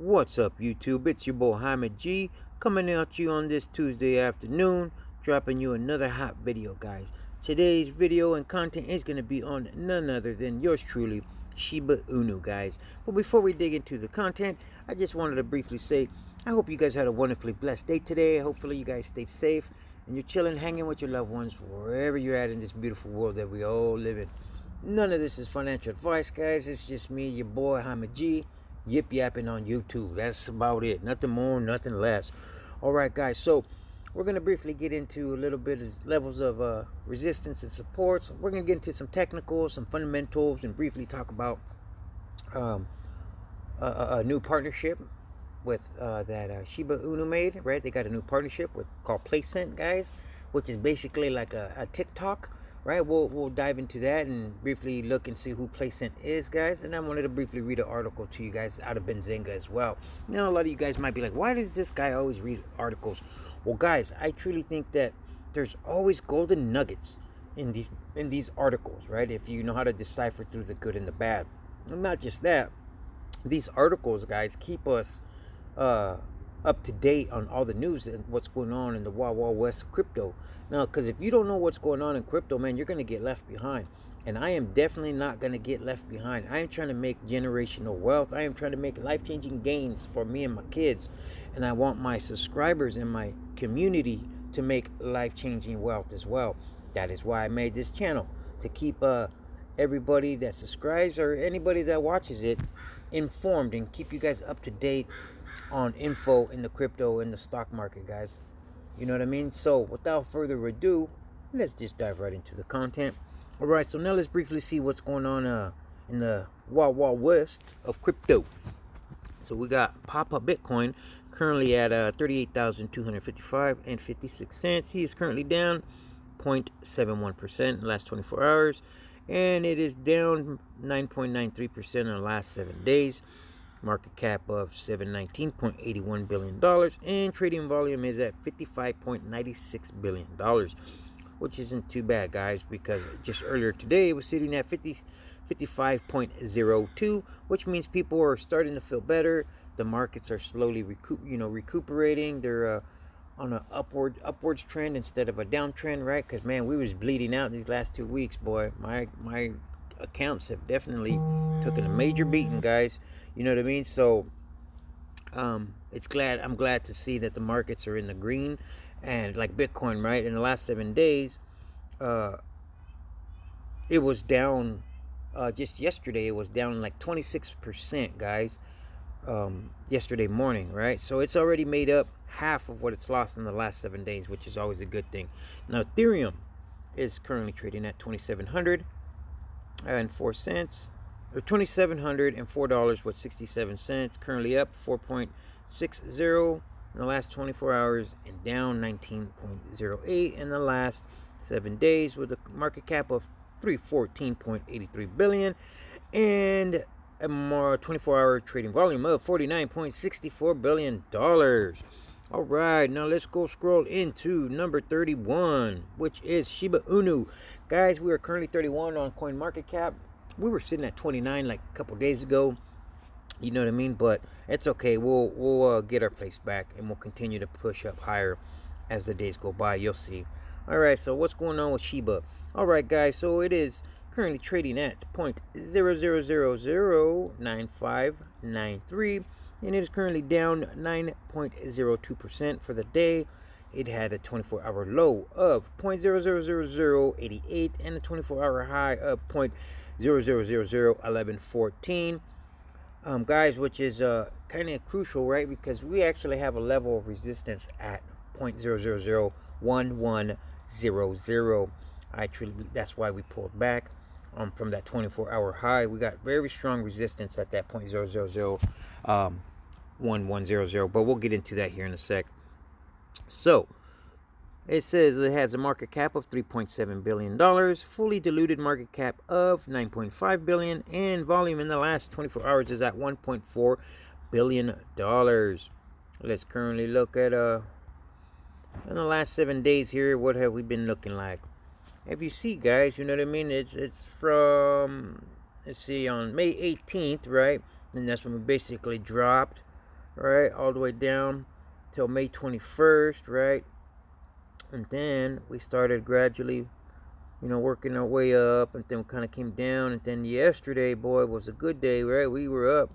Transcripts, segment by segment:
What's up, YouTube? It's your boy Jaime G coming at you on this Tuesday afternoon, dropping you another hot video, guys. Today's video and content is going to be on none other than yours truly, Shiba Inu, guys. But before we dig into the content, I just wanted to briefly say I hope you guys had a wonderfully blessed day today. Hopefully you guys stay safe and you're chilling, hanging with your loved ones wherever you're at in this beautiful world that we all live in. None of this is financial advice, guys. It's just me, your boy Jaime G, yip yapping on YouTube. That's about it. Nothing more, nothing less. All right, guys. So we're gonna briefly get into a little bit of levels of resistance and supports. We're gonna get into some technicals, some fundamentals, and briefly talk about a new partnership with that Shiba Inu made. Right? They got a new partnership called Playcent, guys, which is basically like a TikTok. Right, we'll dive into that and briefly look and see who Playcent is, guys. And I wanted to briefly read an article to you guys out of Benzinga as well. Now, a lot of you guys might be like, why does this guy always read articles? Well, guys, I truly think that there's always golden nuggets in these articles, right? If you know how to decipher through the good and the bad. And not just that, these articles, guys, keep us up to date on all the news and what's going on in the Wild West crypto. Now, because if you don't know what's going on in crypto, man, you're going to get left behind. And I am definitely not going to get left behind. I am trying to make generational wealth. I am trying to make life-changing gains for me and my kids. And I want my subscribers and my community to make life-changing wealth as well. That is why I made this channel, to keep everybody that subscribes or anybody that watches it informed and keep you guys up to date on info in the crypto and the stock market, guys. You know what I mean? So without further ado, let's just dive right into the content. All right, so now let's briefly see what's going on in the Wild West of crypto. So we got Papa Bitcoin currently at 38,255.56. He is currently down 0.71% in the last 24 hours, and it is down 9.93% in the last 7 days. Market cap of $719.81 billion, and trading volume is at $55.96 billion, which isn't too bad, guys, because just earlier today it was sitting at 55.02, which means people are starting to feel better. The markets are slowly recuperating. They're on an upwards trend instead of a downtrend, right? Because, man, we was bleeding out these last 2 weeks, boy. My accounts have definitely taken a major beating, guys. You know what I mean? So I'm glad to see that the markets are in the green. And like Bitcoin, right, in the last 7 days, it was down. Just yesterday it was down like 26%, guys. Yesterday morning, right? So it's already made up half of what it's lost in the last 7 days, which is always a good thing. Now Ethereum is currently trading at $2,704 or $2,704.67, currently up 4.60 in the last 24 hours and down 19.08 in the last 7 days, with a market cap of $314.83 billion and a more 24-hour trading volume of $49.64 billion. All right, now let's go scroll into number 31, which is Shiba Inu. Guys, we are currently 31 on CoinMarketCap. We were sitting at 29 like a couple days ago. You know what I mean? But it's okay. We'll get our place back, and we'll continue to push up higher as the days go by. You'll see. All right, so what's going on with Shiba? All right, guys, so it is currently trading at 0.00009593, and it is currently down 9.02% for the day. It had a 24-hour low of 0.000088 and a 24-hour high of 0.00001114. Guys, which is kind of crucial, right? Because we actually have a level of resistance at 0.001100. That's why we pulled back from that 24-hour high. We got very strong resistance at that 0.001100, but we'll get into that here in a sec. So it says it has a market cap of $3.7 billion, fully diluted market cap of $9.5 billion, and volume in the last 24 hours is at $1.4 billion. Let's currently look at in the last 7 days here. What have we been looking like? If you see, guys, you know what I mean? It's from, let's see, on May 18th, right? And that's when we basically dropped right, all the way down till May 21st, right? And then we started gradually, working our way up, and then kind of came down. And then yesterday, boy, was a good day, right? We were up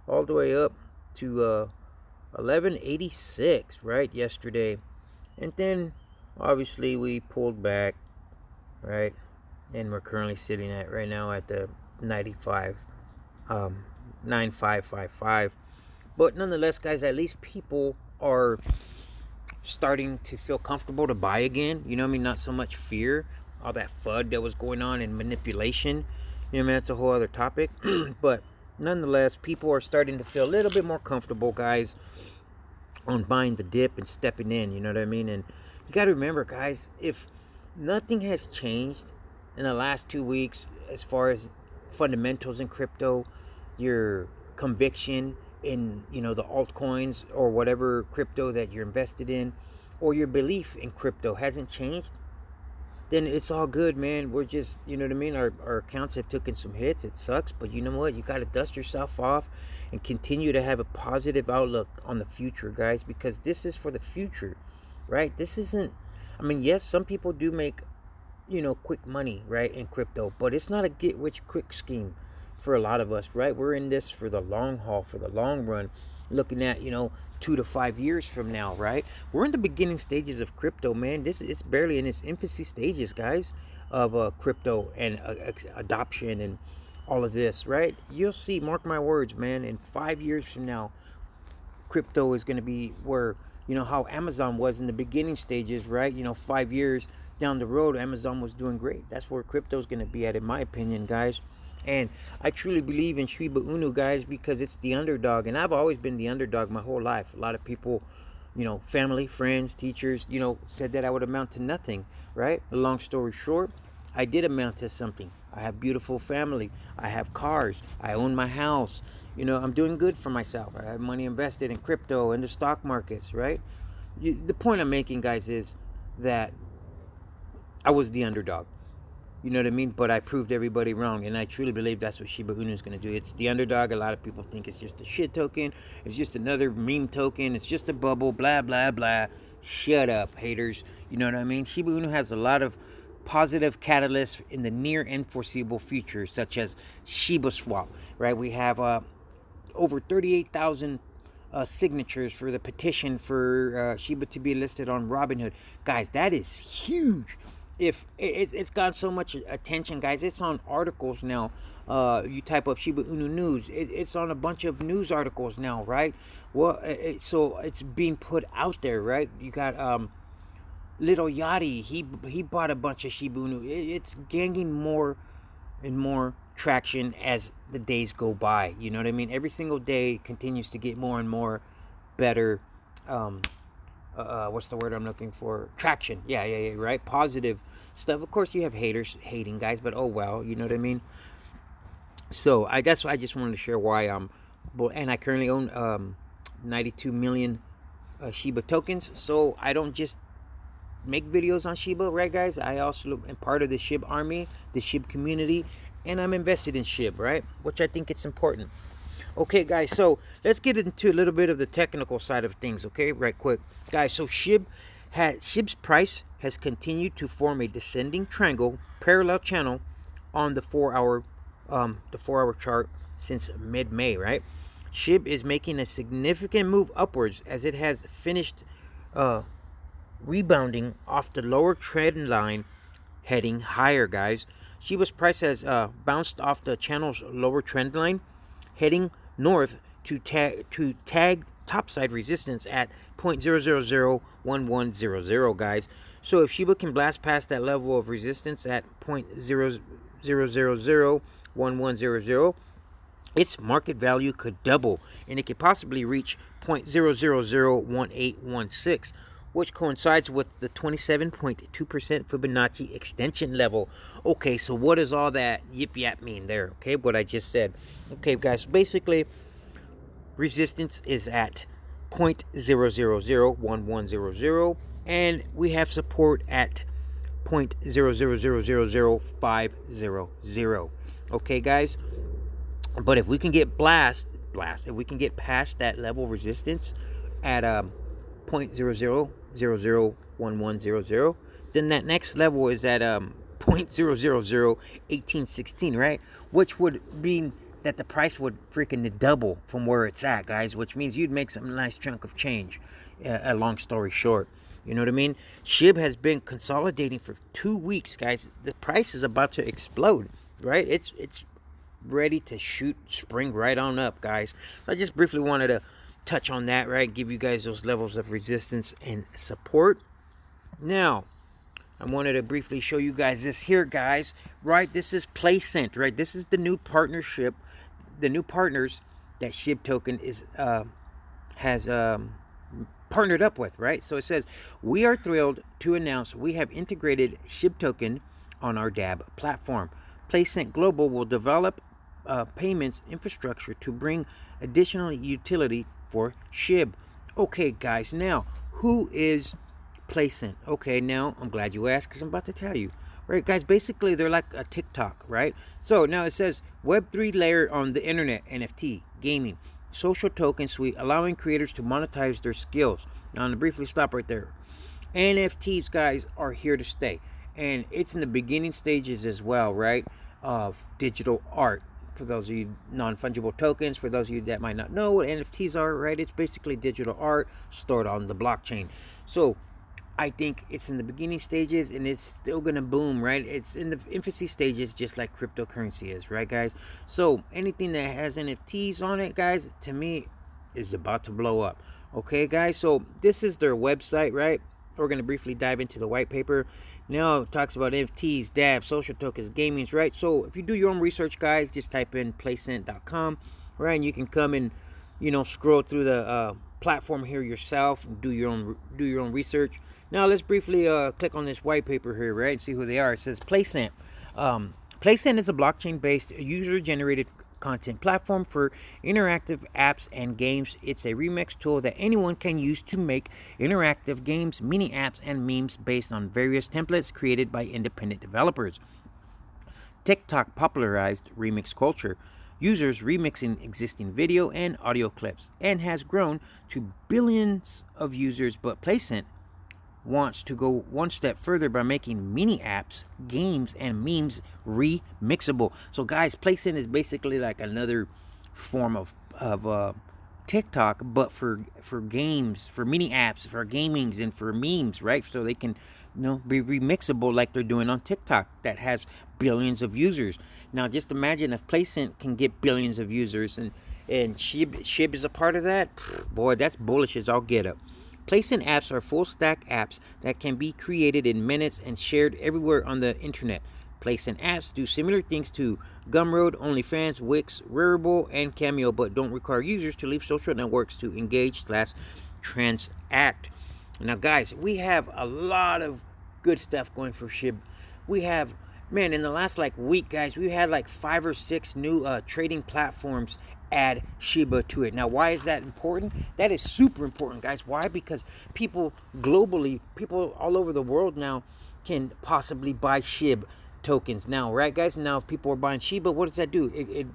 all the way up to 1186, right, yesterday. And then obviously we pulled back, right? And we're currently sitting at right now at the 95, 9555. But nonetheless, guys, at least people are starting to feel comfortable to buy again. You know what I mean? Not so much fear, all that FUD that was going on and manipulation. You know what I mean? That's a whole other topic. But nonetheless, people are starting to feel a little bit more comfortable, guys, on buying the dip and stepping in. You know what I mean? And you got to remember, guys, if nothing has changed in the last 2 weeks as far as fundamentals in crypto, your conviction in the altcoins or whatever crypto that you're invested in, or your belief in crypto hasn't changed, then it's all good, man. We're just, you know what I mean, our accounts have taken some hits. It sucks, but you know what, you got to dust yourself off and continue to have a positive outlook on the future, guys, because this is for the future, right? This isn't, I mean, yes, some people do make quick money, right, in crypto, but it's not a get rich quick scheme for a lot of us, right? We're in this for the long haul, for the long run, looking at 2 to 5 years from now, right? We're in the beginning stages of crypto, man. This is barely in its infancy stages, guys, of crypto and adoption and all of this, right? You'll see, mark my words, man, in 5 years from now, crypto is going to be where how Amazon was in the beginning stages, right? 5 years down the road, Amazon was doing great. That's where crypto is going to be at, in my opinion, guys. And I truly believe in Shiba Inu, guys, because it's the underdog. And I've always been the underdog my whole life. A lot of people, family, friends, teachers, said that I would amount to nothing, right? A long story short, I did amount to something. I have beautiful family. I have cars. I own my house. I'm doing good for myself. I have money invested in crypto and the stock markets, right? The point I'm making, guys, is that I was the underdog. You know what I mean? But I proved everybody wrong, and I truly believe that's what Shiba Inu is going to do. It's the underdog. A lot of people think it's just a shit token. It's just another meme token. It's just a bubble, blah, blah, blah. Shut up, haters. You know what I mean? Shiba Inu has a lot of positive catalysts in the near and foreseeable future, such as Shiba Swap, right? We have over 38,000 signatures for the petition for Shiba to be listed on Robinhood. Guys, that is huge. If it's got so much attention, guys, it's on articles now. You type up Shiba Inu news, it's on a bunch of news articles now, right? Well, so it's being put out there, right? You got Little Yachty, he bought a bunch of Shiba Inu. It's gaining more and more traction as the days go by. You know what I mean? Every single day continues to get more and more better. What's the word I'm looking for? Traction. Yeah, right? Positive stuff. Of course, you have haters hating, guys, but oh well, you know what I mean? So I guess I just wanted to share why and I currently own 92 million Shiba tokens. So I don't just make videos on Shiba, right, guys? I also am part of the SHIB army, the SHIB community, and I'm invested in SHIB, right? Which I think it's important. Okay, guys, so let's get into a little bit of the technical side of things, okay, right quick. Guys, so SHIB's price has continued to form a descending triangle parallel channel on the 4-hour chart since mid-May, right? SHIB is making a significant move upwards as it has finished rebounding off the lower trend line, heading higher, guys. Shiba's price has bounced off the channel's lower trend line, heading north to tag topside resistance at 0.0001100, guys. So if Shiba can blast past that level of resistance at 0.0001100, its market value could double, and it could possibly reach 0.0001816, which coincides with the 27.2% Fibonacci extension level. Okay, so what does all that yip yap mean there? Okay, what I just said. Okay, guys, so basically, resistance is at 0.0001100, and we have support at 0.0000500. Okay, guys, but if we can get blast. If we can get past that level of resistance at 0.00001100, then that next level is at 0.0001816, right? Which would mean that the price would freaking double from where it's at, guys, which means you'd make some nice chunk of change. A long story short, you know what I mean? SHIB has been consolidating for 2 weeks, guys. The price is about to explode, right? It's ready to spring right on up, guys. So I just briefly wanted to touch on that, right? Give you guys those levels of resistance and support. Now, I wanted to briefly show you guys this here, guys, right? This is Playcent, right? This is the new partnership, the new partners that SHIB token has partnered up with, right? So it says, we are thrilled to announce we have integrated SHIB token on our DAB platform. Playcent Global will develop payments infrastructure to bring additional utility for SHIB. Okay, guys, now who is Playcent? Okay, now I'm glad you asked, because I'm about to tell you. Right, guys, basically they're like a TikTok, right? So now it says Web3 layer on the internet, NFT, gaming, social token suite, allowing creators to monetize their skills. Now I'm gonna briefly stop right there. NFTs, guys, are here to stay, and it's in the beginning stages as well, right, of digital art. For those of you non-fungible tokens, for those of you that might not know what NFTs are, right, it's basically digital art stored on the blockchain. So I think it's in the beginning stages, and it's still gonna boom, right? It's in the infancy stages, just like cryptocurrency is, right, guys? So anything that has NFTs on it, guys, to me is about to blow up. Okay, guys, so this is their website, right? We're gonna briefly dive into the white paper. Now it talks about NFTs, DAB, social tokens, gamings, right? So if you do your own research, guys, just type in playcent.com, right? And you can come and, you know, scroll through the platform here yourself and do your own research. Now let's briefly click on this white paper here, right, and see who they are. It says Playcent. Playcent is a blockchain-based user-generated content platform for interactive apps and games. It's a remix tool that anyone can use to make interactive games, mini apps, and memes based on various templates created by independent developers. TikTok popularized remix culture, users remixing existing video and audio clips, and has grown to billions of users. But Playcent wants to go one step further by making mini apps, games, and memes remixable. So guys, Playcent is basically like another form of TikTok, but for games, for mini apps, for gamings, and for memes, right? So they can, you know, be remixable like they're doing on TikTok that has billions of users. Now just imagine if Playcent can get billions of users, and SHIB is a part of that. Boy, that's bullish as all get up. Playcent apps are full stack apps that can be created in minutes and shared everywhere on the internet. Playcent apps do similar things to Gumroad, OnlyFans, Wix, Rarible, and Cameo, but don't require users to leave social networks to engage/transact. Now guys, we have a lot of good stuff going for SHIB. We have, man, in the last like week, guys, we had like 5 or 6 new trading platforms add Shiba to it. Now why is that important? That is super important, guys. Why? Because people globally, people all over the world now can possibly buy SHIB tokens now, right, guys? Now if people are buying Shiba, what does that do? It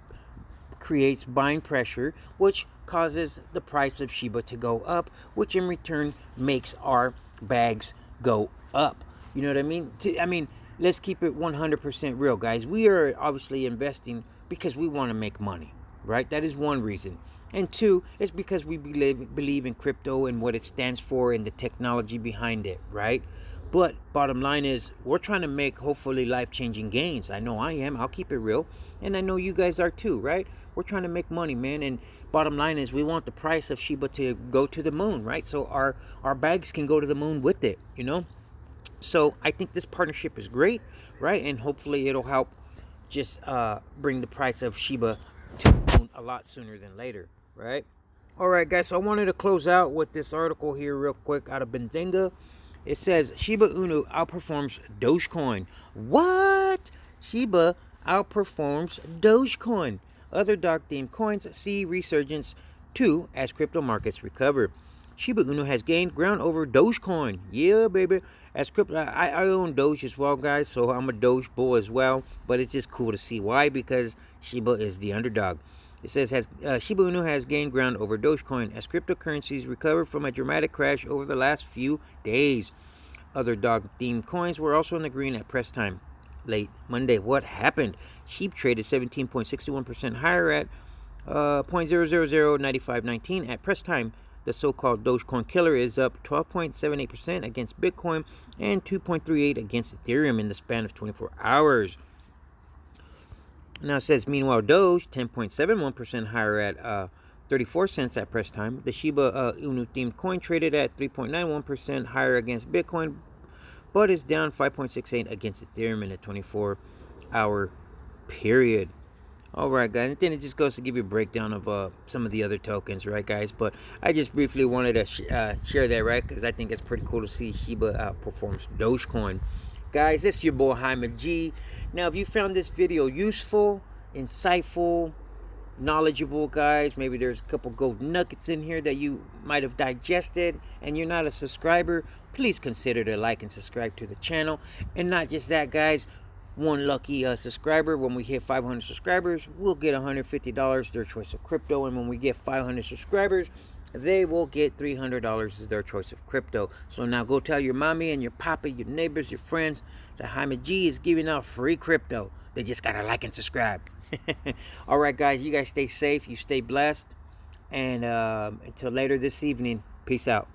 creates buying pressure, which causes the price of Shiba to go up, which in return makes our bags go up. You know what I mean? Let's keep it 100% real, guys. We are obviously investing because we want to make money, right? That is one reason. And 2, it's because we believe in crypto and what it stands for and the technology behind it, right? But bottom line is, we're trying to make hopefully life-changing gains. I know I am. I'll keep it real. And I know you guys are too, right? We're trying to make money, man. And bottom line is, we want the price of Shiba to go to the moon, right? So our bags can go to the moon with it, you know? So I think this partnership is great, right? And hopefully it'll help just bring the price of Shiba to the moon a lot sooner than later, right? All right, guys, so I wanted to close out with this article here real quick out of Benzinga. It says Shiba Inu outperforms Dogecoin. What? Shiba outperforms Dogecoin. Other dark-themed coins see resurgence too as crypto markets recover. Shiba Inu has gained ground over Dogecoin. Yeah, baby. As crypto, I own Doge as well, guys, so I'm a Doge bull as well. But it's just cool to see why, because Shiba is the underdog. It says, Shiba Inu has gained ground over Dogecoin as cryptocurrencies recover from a dramatic crash over the last few days. Other dog-themed coins were also in the green at press time late Monday. What happened? SHIB traded 17.61% higher at 0.0009519 at press time. The so-called Dogecoin killer is up 12.78% against Bitcoin and 2.38% against Ethereum in the span of 24 hours. Now it says, meanwhile, Doge 10.71% higher at 34 cents at press time. The Shiba Inu themed coin traded at 3.91% higher against Bitcoin, but is down 5.68 against Ethereum in a 24-hour period. Alright, guys, and then it just goes to give you a breakdown of some of the other tokens, right, guys? But I just briefly wanted to share that, right, because I think it's pretty cool to see Shiba outperforms Dogecoin. Guys, it's your boy Jaime G. Now, if you found this video useful, insightful, knowledgeable, guys, maybe there's a couple gold nuggets in here that you might have digested, and you're not a subscriber, please consider to like and subscribe to the channel. And not just that, guys, one lucky subscriber, when we hit 500 subscribers, we'll get $150, their choice of crypto. And when we get 500 subscribers, they will get $300 as their choice of crypto. So now go tell your mommy and your papa, your neighbors, your friends that Jaime G is giving out free crypto. They just gotta like and subscribe. All right, guys, you guys stay safe, you stay blessed, and until later this evening, peace out.